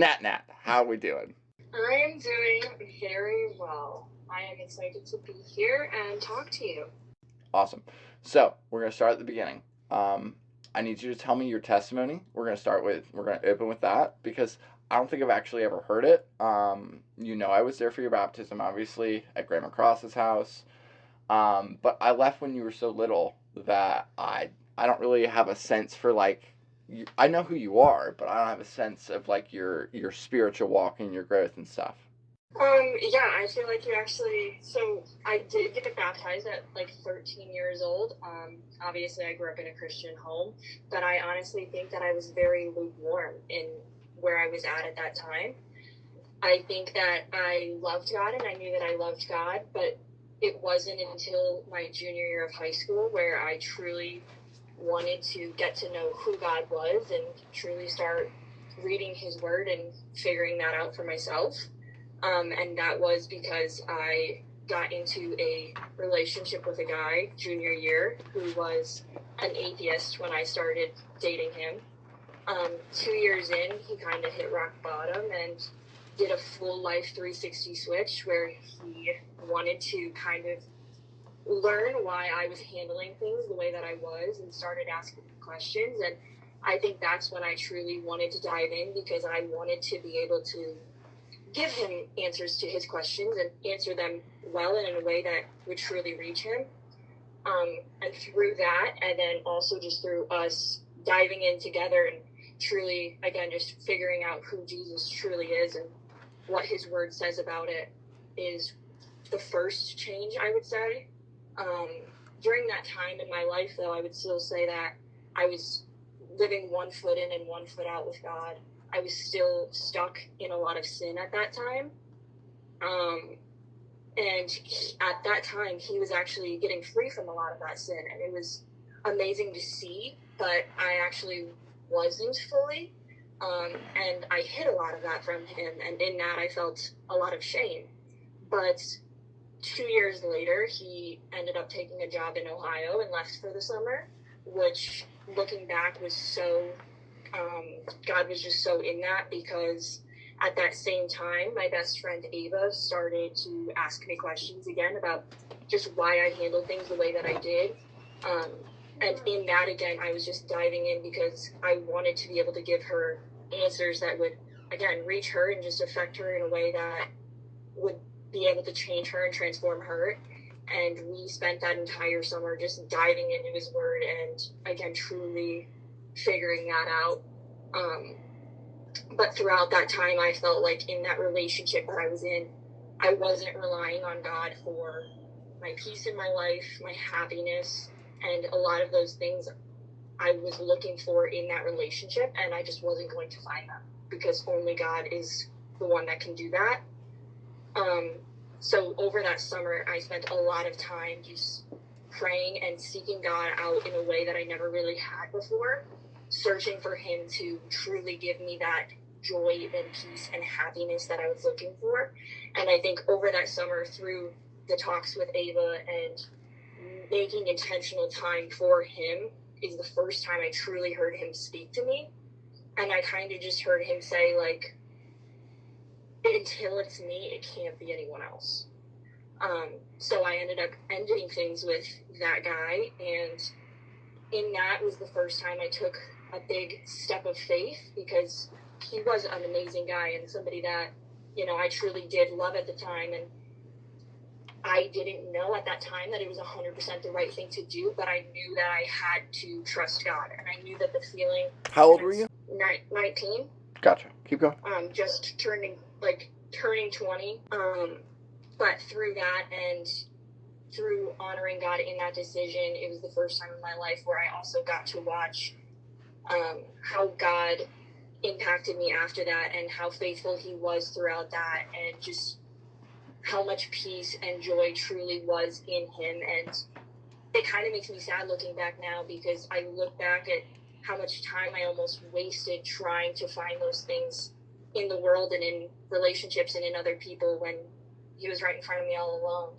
Nat, how are we doing? I am doing very well. I am excited to be here and talk to you. Awesome. So we're gonna start at the beginning. I need you to tell me your testimony. We're gonna open with that because I don't think I've actually ever heard it. I was there for your baptism, obviously, at Grandma Cross's house. But I left when you were so little that I don't really have a sense for I know who you are, but I don't have a sense of your spiritual walk and your growth and stuff. Yeah, I feel like so I did get baptized at like 13 years old. Obviously I grew up in a Christian home, but I honestly think that I was very lukewarm in where I was at that time. I think that I loved God and I knew that I loved God, but it wasn't until my junior year of high school where I truly wanted to get to know who God was and truly start reading his word and figuring that out for myself. And that was because I got into a relationship with a guy junior year who was an atheist when I started dating him. 2 years in, he kind of hit rock bottom and did a full life 360 switch where he wanted to kind of learn why I was handling things the way that I was and started asking questions. And I think that's when I truly wanted to dive in because I wanted to be able to give him answers to his questions and answer them well and in a way that would truly reach him. And through that, and then also just through us diving in together and truly, again, just figuring out who Jesus truly is and what his word says about it is the first change, I would say. During that time in my life, though, I would still say that I was living 1 foot in and 1 foot out with God. I was still stuck in a lot of sin at that time. At that time, he was actually getting free from a lot of that sin. And it was amazing to see, but I actually wasn't fully. And I hid a lot of that from him. And in that, I felt a lot of shame. But 2 years later, he ended up taking a job in Ohio and left for the summer, which looking back was God was just so in that because at that same time, my best friend Ava started to ask me questions again about just why I handled things the way that I did. And in that, again, I was just diving in because I wanted to be able to give her answers that would, again, reach her and just affect her in a way that would be able to change her and transform her. And we spent that entire summer just diving into his word and, again, truly figuring that out. But throughout that time, I felt like in that relationship that I was in, I wasn't relying on God for my peace in my life, my happiness, and a lot of those things I was looking for in that relationship, and I just wasn't going to find them because only God is the one that can do that. So over that summer, I spent a lot of time just praying and seeking God out in a way that I never really had before, searching for him to truly give me that joy and peace and happiness that I was looking for. And I think over that summer, through the talks with Ava and making intentional time for him, is the first time I truly heard him speak to me. And I kind of just heard him say, like, until it's me, it can't be anyone else. So I ended up ending things with that guy, and in that was the first time I took a big step of faith because he was an amazing guy and somebody that, I truly did love at the time. And I didn't know at that time that it was 100% the right thing to do, but I knew that I had to trust God, and I knew that the feeling... How old were you? 19. Gotcha. Keep going. Just turning 20. But through that and through honoring God in that decision, it was the first time in my life where I also got to watch how God impacted me after that and how faithful he was throughout that, and just how much peace and joy truly was in him. And it kind of makes me sad looking back now because I look back at how much time I almost wasted trying to find those things in the world and in relationships and in other people when he was right in front of me all along.